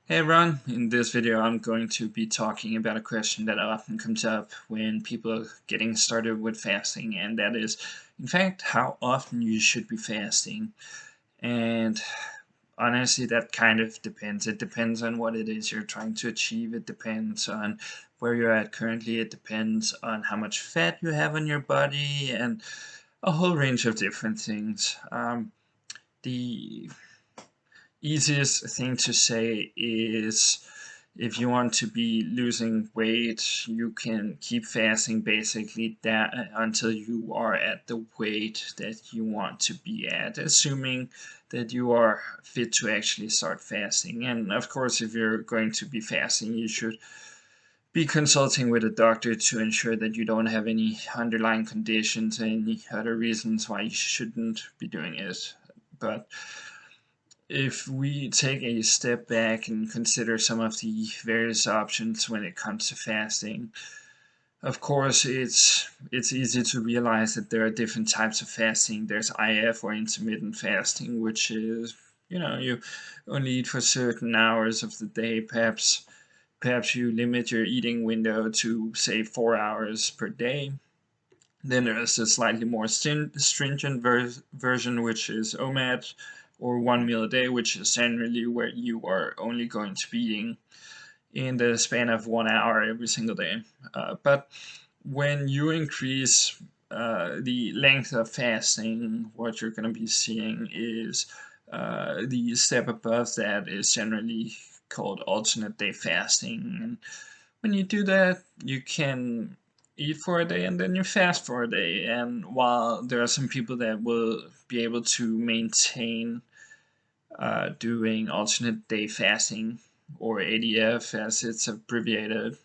Hey everyone, in this video I'm going to be talking about a question that often comes up when people are getting started with fasting, and that is, in fact, how often you should be fasting. And honestly, that kind of depends. It depends on what it is you're trying to achieve. It depends on where you're at currently. It depends on how much fat you have on your body and a whole range of different things. The easiest thing to say is if you want to be losing weight, you can keep fasting basically that until you are at the weight that you want to be at, assuming that you are fit to actually start fasting. And of course, if you're going to be fasting, you should be consulting with a doctor to ensure that you don't have any underlying conditions, any other reasons why you shouldn't be doing it. But if we take a step back and consider some of the various options when it comes to fasting, of course it's easy to realize that there are different types of fasting. There's IF, or intermittent fasting, which is, you only eat for certain hours of the day. Perhaps you limit your eating window to, say, 4 hours per day. Then there's a slightly more stringent version, which is OMAD, or 1 meal a day, which is generally where you are only going to be eating in the span of 1 hour every single day. But when you increase the length of fasting, what you're going to be seeing is the step above that is generally called alternate day fasting. And when you do that, you can eat for a day and then you fast for a day. And while there are some people that will be able to maintain doing alternate day fasting, or ADF as it's abbreviated,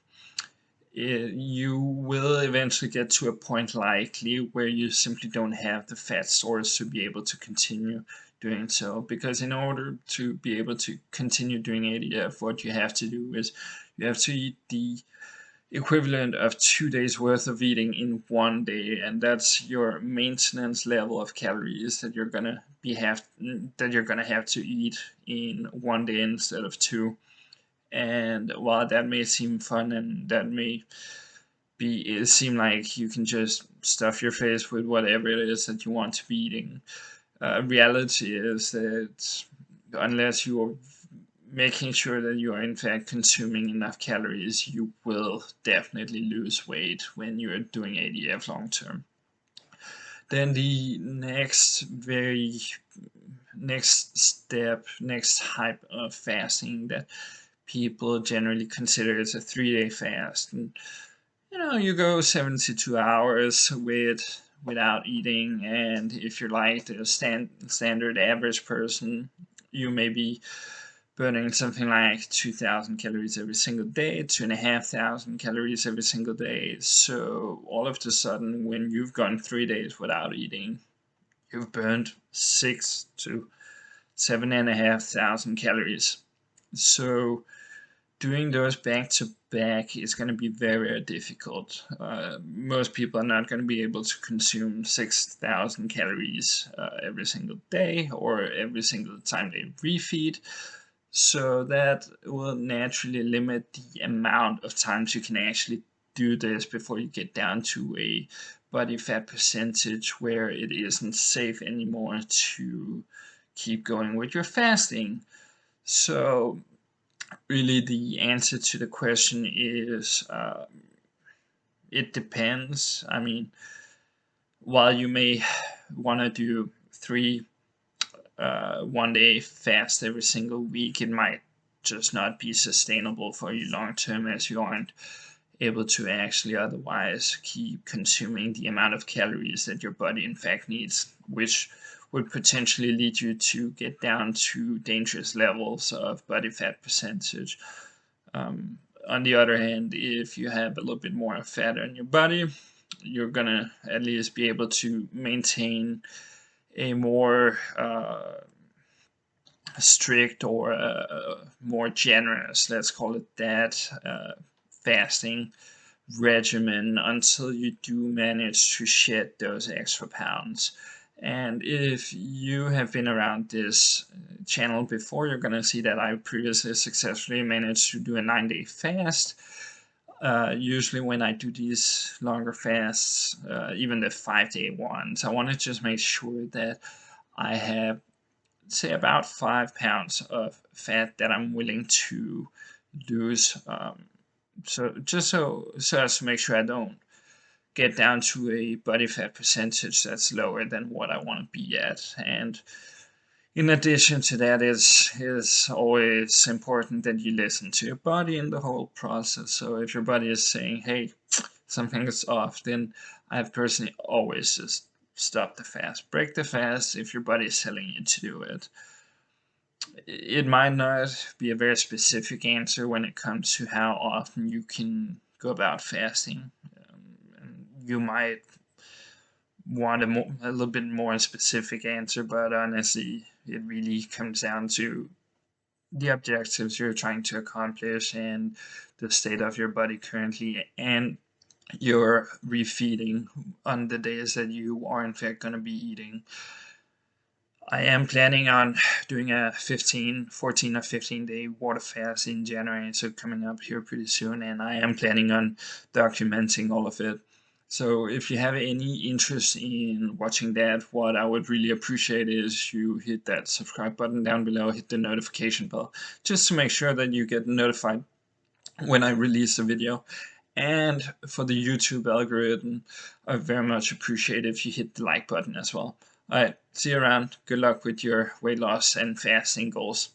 you will eventually get to a point likely where you simply don't have the fat stores to be able to continue doing so. Because in order to be able to continue doing ADF, what you have to do is you have to eat the equivalent of 2 days worth of eating in one day, and that's your maintenance level of calories that you're gonna have to eat in one day instead of two. And while that may seem fun, and that may seem like you can just stuff your face with whatever it is that you want to be eating, reality is that unless you're making sure that you are in fact consuming enough calories, you will definitely lose weight when you're doing ADF long term. Then the next type of fasting that people generally consider is a 3-day fast. And you go 72 hours without eating, and if you're like the standard average person, you may be burning something like 2,000 calories every single day, 2,500 calories every single day. So all of a sudden, when you've gone 3 days without eating, you've burned 6 to 7,500 calories. So doing those back to back is going to be very difficult. Most people are not going to be able to consume 6,000 calories every single day or every single time they refeed. So that will naturally limit the amount of times you can actually do this before you get down to a body fat percentage where it isn't safe anymore to keep going with your fasting. So really the answer to the question is it depends. I mean, while you may want to do three 1 day fast every single week, it might just not be sustainable for you long term, as you aren't able to actually otherwise keep consuming the amount of calories that your body in fact needs, which would potentially lead you to get down to dangerous levels of body fat percentage. On the other hand, if you have a little bit more fat on your body, you're gonna at least be able to maintain a more strict, or more generous, let's call it that, fasting regimen until you do manage to shed those extra pounds. And if you have been around this channel before, you're going to see that I previously successfully managed to do a 9-day fast. Usually when I do these longer fasts, even the 5-day ones, I want to just make sure that I have, say, about 5 pounds of fat that I'm willing to lose. So as to make sure I don't get down to a body fat percentage that's lower than what I want to be at. And in addition to that, is always important that you listen to your body in the whole process. So if your body is saying, hey, something is off, then I've personally always just stop the fast, break the fast if your body is telling you to do it. It might not be a very specific answer when it comes to how often you can go about fasting. You might want a little bit more specific answer, but honestly, it really comes down to the objectives you're trying to accomplish and the state of your body currently, and your refeeding on the days that you are in fact going to be eating. I am planning on doing a 14 or 15 day water fast in January, so coming up here pretty soon, and I am planning on documenting all of it. So if you have any interest in watching that, what I would really appreciate is you hit that subscribe button down below, hit the notification bell, just to make sure that you get notified when I release a video. And for the YouTube algorithm, I very much appreciate if you hit the like button as well. Alright, see you around. Good luck with your weight loss and fasting goals.